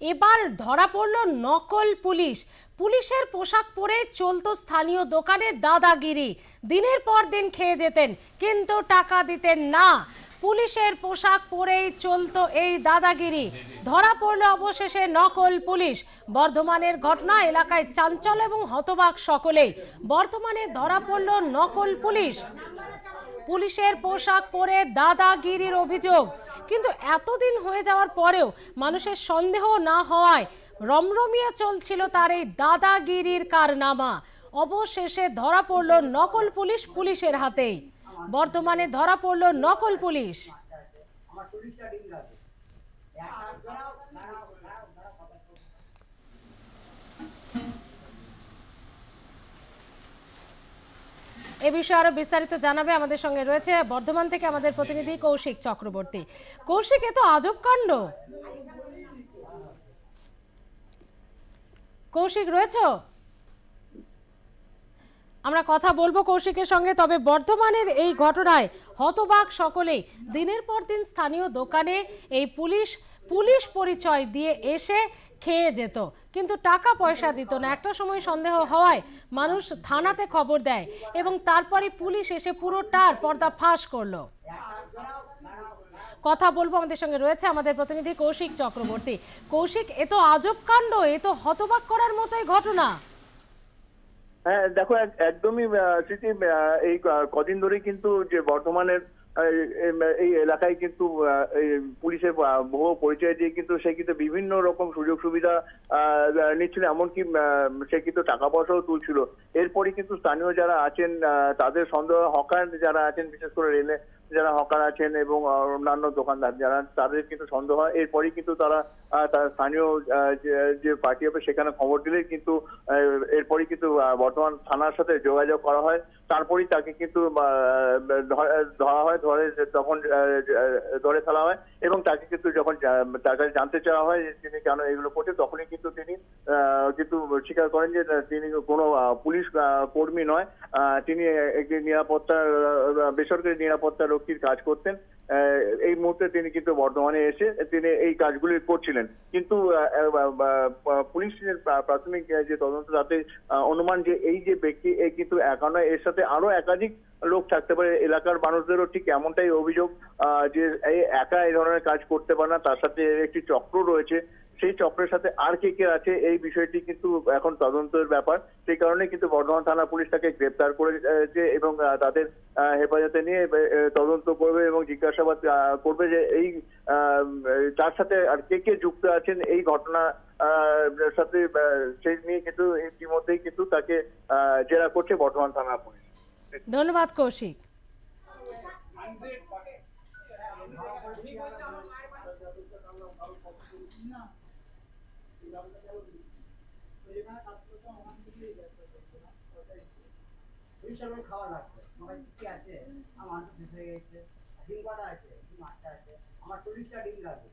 এবার ধরা পড়ল নকল পুলিশ। পুলিশের পোশাক পরে চলতো স্থানীয় দোকানে দাদাগিরি। দিনের পর দিন খেয়ে যেতেন কিন্তু টাকা দিতেন না। পুলিশের পোশাক পরেই চলতো এই দাদাগিরি। ধরা পড়ল অবশেষে নকল পুলিশ। বর্ধমানের ঘটনা, এলাকায় চাঞ্চল্য এবং হতবাক সকলেই। বর্ধমানে ধরা পড়ল নকল পুলিশ। পুলিশের পোশাক পরে দাদাগিরির অভিযোগ। কিন্তু এতদিন হয়ে যাওয়ার পরেও মানুষের সন্দেহ না হওয়ায় রমরমিয়ে চলছিল তার এই দাদাগিরির কারনামা। অবশেষে ধরা পড়ল নকল পুলিশ পুলিশের হাতেই। বর্তমানে ধরা পড়ল নকল পুলিশ। এ বিষয়ে আরো বিস্তারিত জানাবে, আমাদের সঙ্গে রয়েছে বর্ধমান থেকে আমাদের প্রতিনিধি কৌশিক চক্রবর্তী। কৌশিক, এ তো আজব কাণ্ড। কৌশিক রয়েছে? আমরা কথা বলবো কৌশিকের সঙ্গে। তবে বর্ধমানের এই ঘটনায় হতবাক সকলেই। দিনের পর দিন স্থানীয় দোকানে এই পুলিশ পরিচয় দিয়ে এসে খেয়ে যেত কিন্তু টাকা পয়সা দিত না। একটা সময় সন্দেহ হওয়ায় মানুষ থানাতে খবর দেয় এবং তারপরে পুলিশ এসে পুরোটার পর্দা ফাঁস করলো। কথা বলবো, আমাদের সঙ্গে রয়েছে আমাদের প্রতিনিধি কৌশিক চক্রবর্তী। কৌশিক, এ তো আজব কাণ্ড, এ তো হতবাক করার মতোই ঘটনা। হ্যাঁ দেখো, একদমই স্মৃতি, এই কদিন ধরেই কিন্তু যে বর্ধমানের এই এলাকায় কিন্তু পুলিশের বহু পরিচয় দিয়ে কিন্তু সে কিন্তু বিভিন্ন রকম সুযোগ সুবিধা নিচ্ছিল, এমনকি সে কিন্তু টাকা পয়সাও তুলছিল। এরপরই কিন্তু স্থানীয় যারা আছেন তাদের সন্দেহ, হকার যারা আছেন, বিশেষ করে রেলে যারা হকার আছেন এবং অন্যান্য দোকানদার যারা, তাদের কিন্তু সন্দেহ হয়। এরপরই কিন্তু তারা স্থানীয় যে পার্টি অফিস সেখানে খবর দিলে কিন্তু এরপরই কিন্তু বর্তমান থানার সাথে যোগাযোগ করা হয়। তারপরেই তাকে কিন্তু ধরা হয়, ধরে ফেলা হয় এবং তাকে কিন্তু যখন তার কাছে জানতে চাওয়া হয় যে তিনি কেন এগুলো করছেন, তখনই কিন্তু তিনি কিন্তু স্বীকার করেন যে তিনি কোনো পুলিশ কর্মী নয়, তিনি একটি বেসরকারি নিরাপত্তা রক্ষীর কাজ করতেন। এই মুহূর্তে তিনি কিন্তু বর্ধমানে এসে তিনি এই কাজগুলি করছিলেন। কিন্তু পুলিশের প্রাথমিক যে তদন্ত, তাতে অনুমান যে এই যে ব্যক্তি কিন্তু একা নয়, এর সাথে আরো একাধিক লোক থাকতে পারে। এলাকার মানুষদেরও ঠিক এমনটাই অভিযোগ যে এই একা এই ধরনের কাজ করতে পারে না, তার সাথে একটি চক্র রয়েছে। সেই চক্রের সাথে আর কে কে আছে এই বিষয়টি কিন্তু এখন তদন্তের ব্যাপার। সেই কারণে কিন্তু বর্ধমান থানা পুলিশ তাকে গ্রেপ্তার করেছে এবং তাদের হেফাজতে নিয়ে তদন্ত করবে এবং জিজ্ঞাসাবাদ করবে যে এই তার সাথে আর কে কে যুক্ত আছেন এই ঘটনা সাথে। সেই নিয়ে কিন্তু ইতিমধ্যেই কিন্তু তাকে জেরা করছে বর্ধমান থানা পুলিশ। ধন্যবাদ কৌশিক। খাওয়া লাগবে কি আছে, আমার শেষ হয়ে গেছে, ডিম কটা আছে, মাছটা আছে, আমার 40টা ডিম লাগবে।